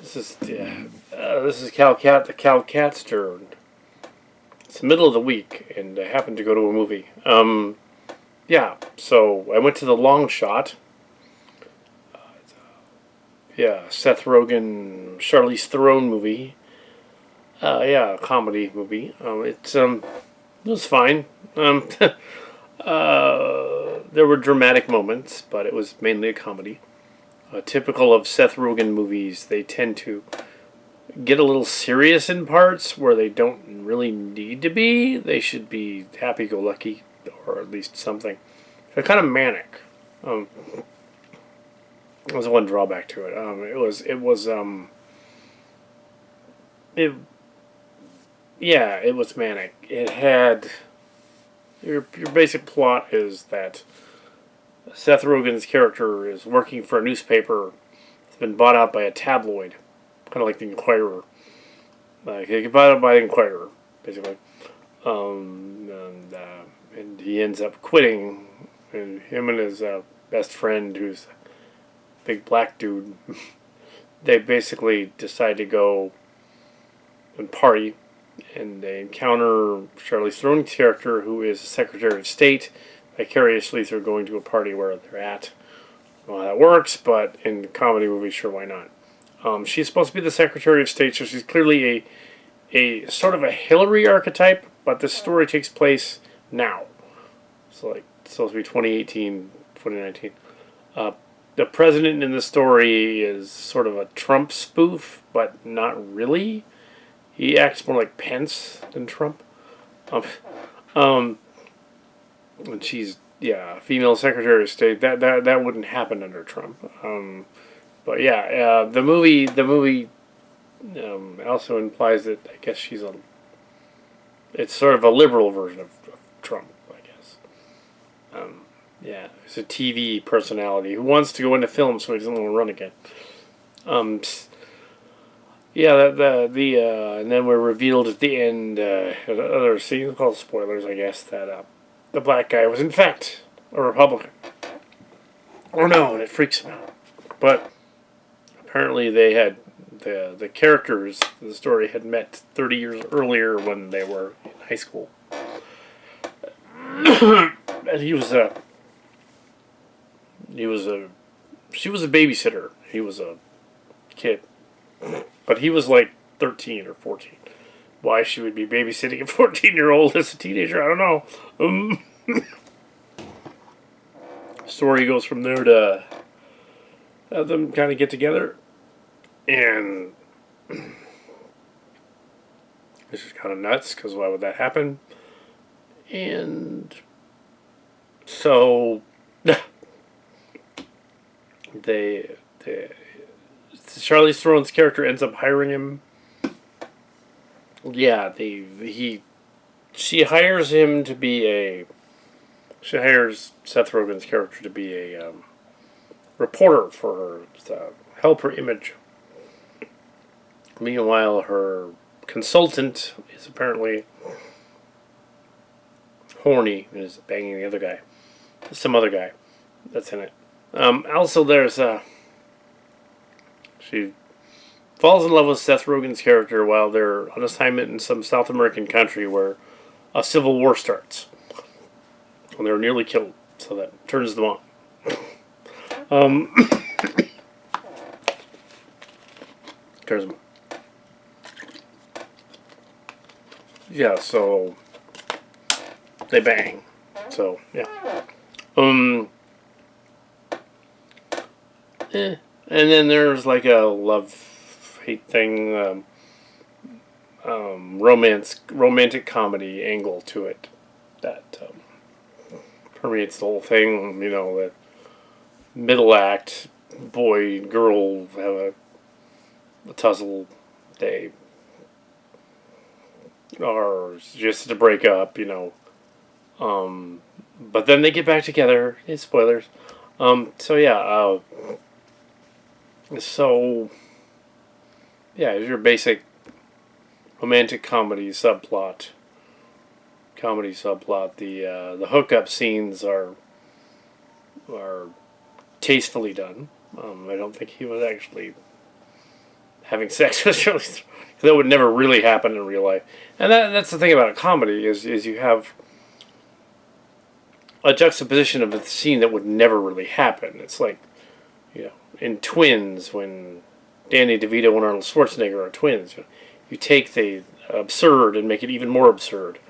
This is the Cal Catster. It's the middle of the week, and I happened to go to a movie. Yeah, so I went to the Long Shot. Yeah, Seth Rogen, Charlize Theron movie. Yeah, a comedy movie. It was fine. There were dramatic moments, but it was mainly a comedy. Typical of Seth Rogen movies, they tend to get a little serious in parts where they don't really need to be. They should be happy-go-lucky, or at least something. They're kind of manic. There was one drawback to it. It was manic. It had your basic plot is that Seth Rogen's character is working for a newspaper that's been bought out by a tabloid, kind of like the Inquirer. Like he got bought out by the Inquirer, basically, and he ends up quitting. And him and his best friend, who's a big black dude, they basically decide to go and party, and they encounter Charlize Theron's character, who is Secretary of State, vicariously through going to a party where they're at. Well, that works, but in the comedy movie, sure, why not? She's supposed to be the Secretary of State, so she's clearly a sort of a Hilary archetype, but the story takes place now. So, like, it's supposed to be 2018, 2019. The president in the story is sort of a Trump spoof, but not really. He acts more like Pence than Trump. And she's, female Secretary of State. That wouldn't happen under Trump. But yeah, the movie also implies that I guess it's sort of a liberal version of Trump, I guess. It's a TV personality who wants to go into film, so he doesn't want to run again. And then we're revealed at the end, other scenes called spoilers, I guess, that the black guy was in fact a Republican. Or no, and it freaks him out. But apparently they had the characters in the story had met 30 years earlier when they were in high school. And she was a babysitter. He was a kid. But he was like 13 or 14. Why she would be babysitting a 14-year-old as a teenager, I don't know. Story goes from there to have them kind of get together. And this is kind of nuts, because why would that happen? And so Charlize Theron's character ends up hiring him. Yeah, she hires him to be she hires Seth Rogen's character to be a reporter for her to help her image. Meanwhile, her consultant is apparently horny and is banging the other guy. Some other guy that's in it. Also, there's she falls in love with Seth Rogen's character while they're on assignment in some South American country where a civil war starts. And they're nearly killed, so that turns them on. Turns them on. Yeah, so they bang. So, yeah. And then there's like a love-hate thing, romantic comedy angle to it that permeates the whole thing. You know, that middle act, boy and girl have a tussle. They are just to break up, you know. But then they get back together. It's spoilers. It's your basic romantic comedy subplot. The hookup scenes are tastefully done. I don't think he was actually having sex with Charlize Theron. That would never really happen in real life. And that's the thing about a comedy is you have a juxtaposition of a scene that would never really happen. It's like, in Twins, when Danny DeVito and Arnold Schwarzenegger are twins, you take the absurd and make it even more absurd.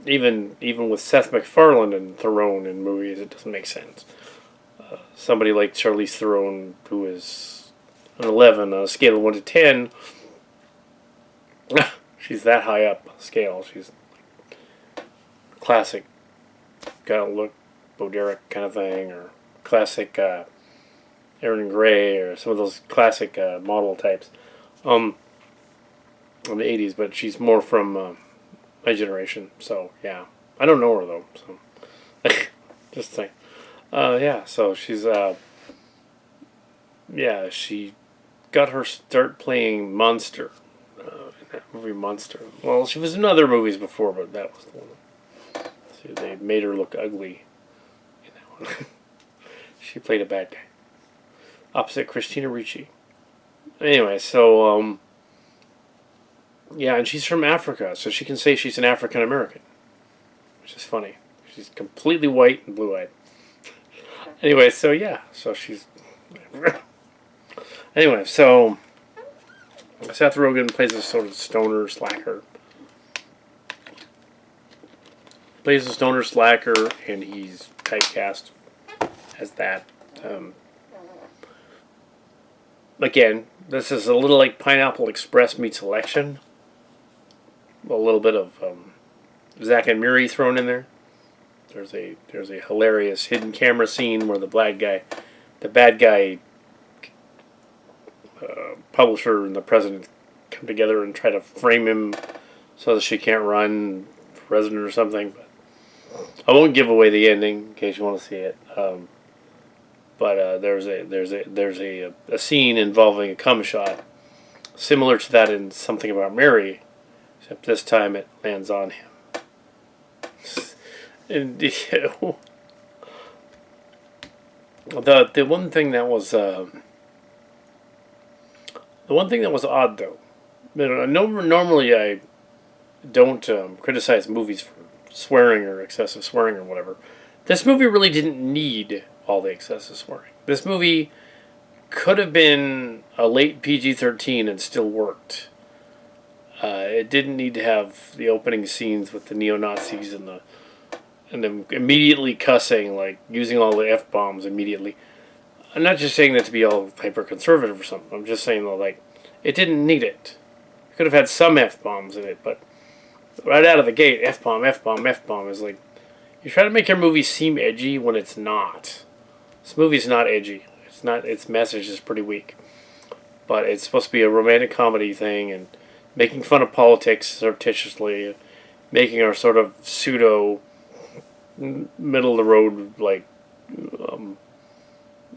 Even with Seth MacFarlane and Theron in movies, it doesn't make sense. Somebody like Charlize Theron, who is an 11 on a scale of 1 to 10, she's that high up on the scale. She's classic kind of look, Bo Derek kind of thing, or classic Erin Gray, or some of those classic model types in the 80s, but she's more from my generation, so yeah. I don't know her though, so just saying. So she's she got her start playing Monster in that movie Monster. Well, she was in other movies before, but that was the one. See, they made her look ugly in that one. She played a bad guy opposite Christina Ricci. Anyway, so and she's from Africa, so she can say she's an African American, which is funny. She's completely white and blue-eyed. Anyway, so she's... Anyway, so Seth Rogen plays a sort of stoner slacker. Plays a stoner slacker, and he's typecast as that. Again, this is a little like Pineapple Express meets Election. A little bit of Zack and Miri thrown in there. There's a hilarious hidden camera scene where the bad guy publisher and the president come together and try to frame him so that she can't run for president or something. But I won't give away the ending in case you want to see it. But there's a scene involving a cum shot similar to that in Something About Mary, except this time it lands on him. And the one thing that was odd though, normally I don't criticize movies for swearing or excessive swearing or whatever. This movie really didn't need all the excessive swearing. This movie could have been a late PG-13 and still worked. It didn't need to have the opening scenes with the neo-Nazis and them immediately cussing, like using all the F-bombs immediately. I'm not just saying that to be all hyper-conservative or something. I'm just saying though, like, it didn't need it. It could have had some F-bombs in it, but right out of the gate, F-bomb, F-bomb, F-bomb is like, you try to make your movie seem edgy when it's not. This movie's not edgy. It's not. Its message is pretty weak. But it's supposed to be a romantic comedy thing and making fun of politics surreptitiously, making our sort of pseudo middle of the road like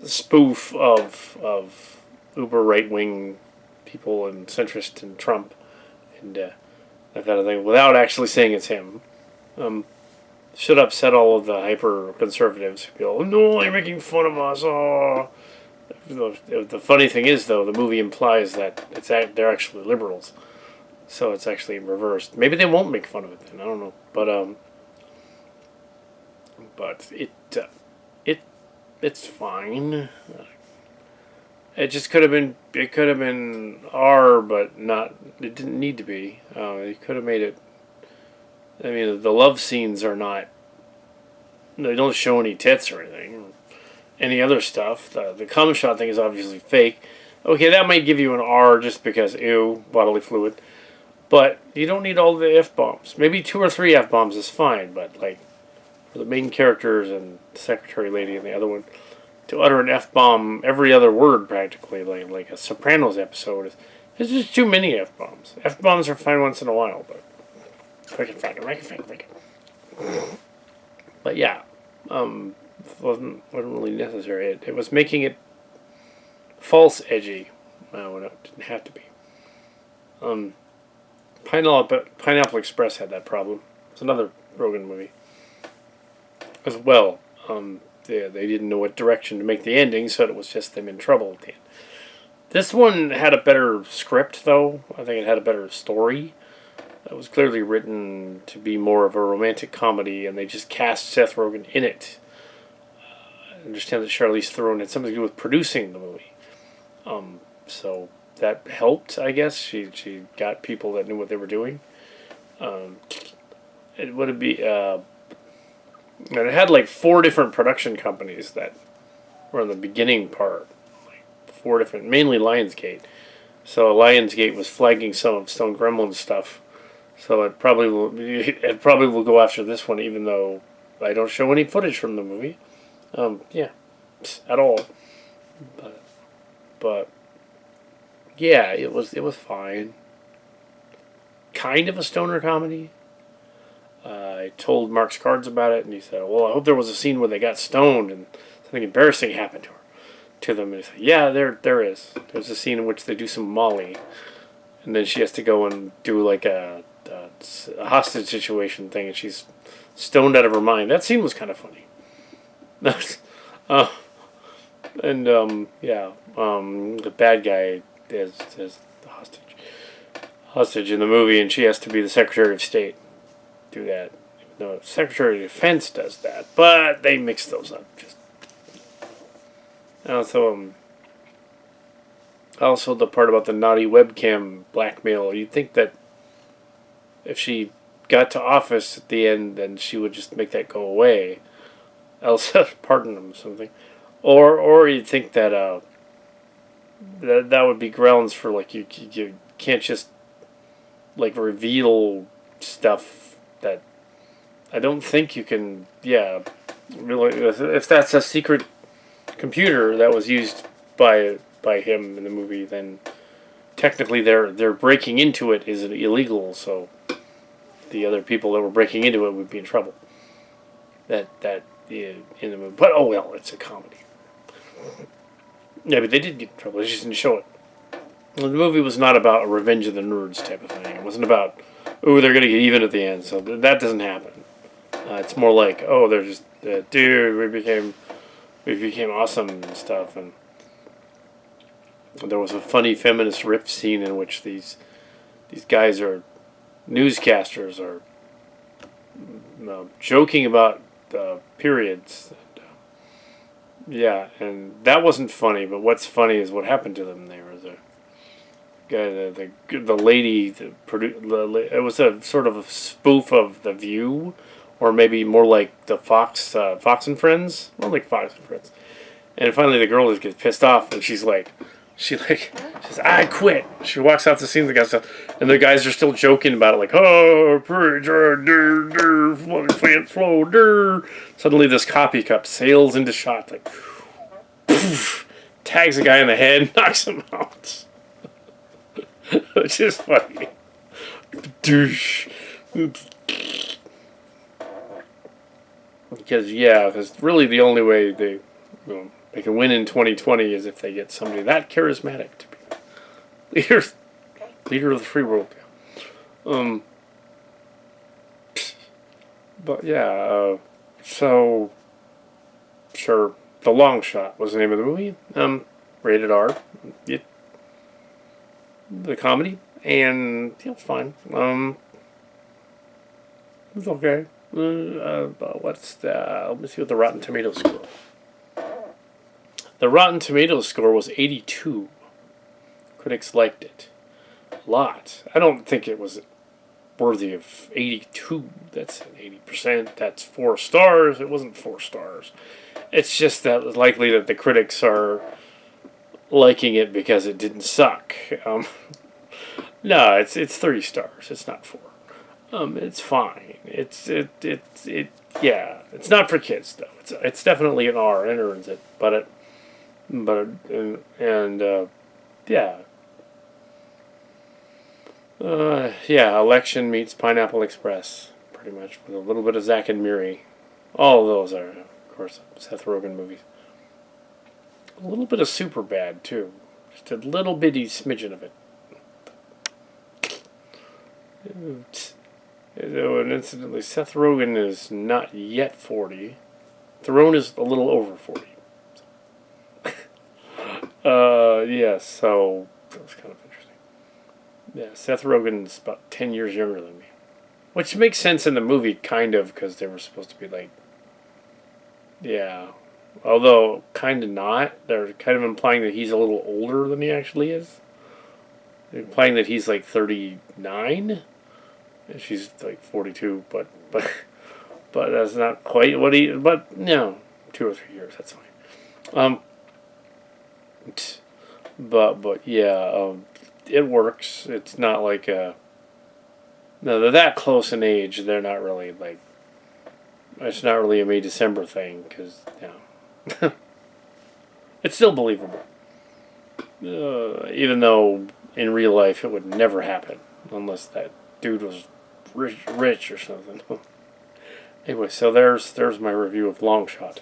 spoof of uber right wing people and centrist and Trump and that kind of thing without actually saying it's him. Should upset all of the hyper conservatives who go, no, you're making fun of us. Oh. The funny thing is, though, the movie implies that they're actually liberals, so it's actually reversed. Maybe they won't make fun of it then. I don't know, but it's fine. It just could have been. It could have been R, but not. It didn't need to be. It could have made it. I mean, the love scenes are not. They don't show any tits or anything. Or any other stuff. The cum shot thing is obviously fake. Okay, that might give you an R just because, ew, bodily fluid. But you don't need all the F-bombs. Maybe 2 or 3 F-bombs is fine, but, like, for the main characters and the secretary lady and the other one, to utter an F-bomb every other word, practically, like a Sopranos episode, is just too many F-bombs. F-bombs are fine once in a while, but... But yeah, wasn't really necessary. It was making it false edgy when it didn't have to be. Pineapple Express had that problem. It's another Rogan movie as well. They didn't know what direction to make the ending, so it was just them in trouble at the end. This one had a better script, though. I think it had a better story. It was clearly written to be more of a romantic comedy, and they just cast Seth Rogen in it. I understand that Charlize Theron had something to do with producing the movie. So that helped, I guess. She got people that knew what they were doing. It would be, and it had like 4 different production companies that were in the beginning part. Like 4 different, mainly Lionsgate. So Lionsgate was flagging some of Stone Gremlin stuff. So it probably will go after this one, even though I don't show any footage from the movie. Yeah, at all. But yeah, it was fine. Kind of a stoner comedy. I told Mark Cards about it, and he said, "Well, I hope there was a scene where they got stoned and something embarrassing happened to them." And he said, "Yeah, there is. There's a scene in which they do some Molly, and then she has to go and do like a hostage situation thing, and she's stoned out of her mind." That scene was kind of funny. The bad guy is the hostage in the movie, and she has to be the Secretary of State. Do that. No, Secretary of Defense does that, but they mix those up. Also the part about the naughty webcam blackmail. You'd think that if she got to office at the end, then she would just make that go away. Else, pardon them, something. Or you'd think that that would be grounds for like you can't just like reveal stuff that I don't think you can. Yeah, really, if that's a secret computer that was used by him in the movie, then technically they're breaking into it is illegal. So the other people that were breaking into it would be in trouble. That in the movie, but oh well, it's a comedy. Yeah, but they did get in trouble. They just didn't show it. Well, the movie was not about a Revenge of the Nerds type of thing. It wasn't about, oh, they're going to get even at the end. So that doesn't happen. It's more like, oh, they're just, dude, we became awesome and stuff. And there was a funny feminist riff scene in which these guys are newscasters are joking about periods. Yeah, and that wasn't funny. But what's funny is what happened to them. There was a guy, the lady, it was a sort of a spoof of The View, or maybe more like the Fox and Friends, more like Fox and Friends. And finally, the girl just gets pissed off, and she says, "I quit." She walks out the scene, the guys, and the guys are still joking about it, like, "Oh, flow." Suddenly, this coffee cup sails into shot, like, poof, tags a guy in the head, knocks him out. Which is funny. Douche. Because really the only way they can win in 2020 is if they get somebody that charismatic to be leader of the free world. But yeah, so sure, The Long Shot was the name of the movie. Rated R. The comedy, and it was fine. It was okay. Let me see what the Rotten Tomatoes score. The Rotten Tomatoes score was 82. Critics liked it a lot. I don't think it was worthy of 82. That's 80%. That's 4 stars. It wasn't 4 stars. It's just that it's likely that the critics are liking it because it didn't suck. No, it's 3 stars. It's not 4. It's fine. It's not for kids though. It's definitely an R and earns it. Election meets Pineapple Express, pretty much, with a little bit of Zack and Miri. All of those are, of course, Seth Rogen movies. A little bit of Superbad too, just a little bitty smidgen of it. And incidentally, Seth Rogen is not yet 40. Theron is a little over 40. Yeah, so that was kind of interesting. Yeah, Seth Rogen's about 10 years younger than me. Which makes sense in the movie, kind of, because they were supposed to be like, yeah. Although, kind of not. They're kind of implying that he's a little older than he actually is. They're implying that he's like 39. And she's like 42, but that's not quite what he. But no, 2 or 3 years. That's fine. Um, but yeah, it works. It's not like a. No, they're that close in age. They're not really like. It's not really a May December thing because it's still believable. Even though in real life it would never happen unless that dude was rich or something. Anyway, so there's my review of Long Shot.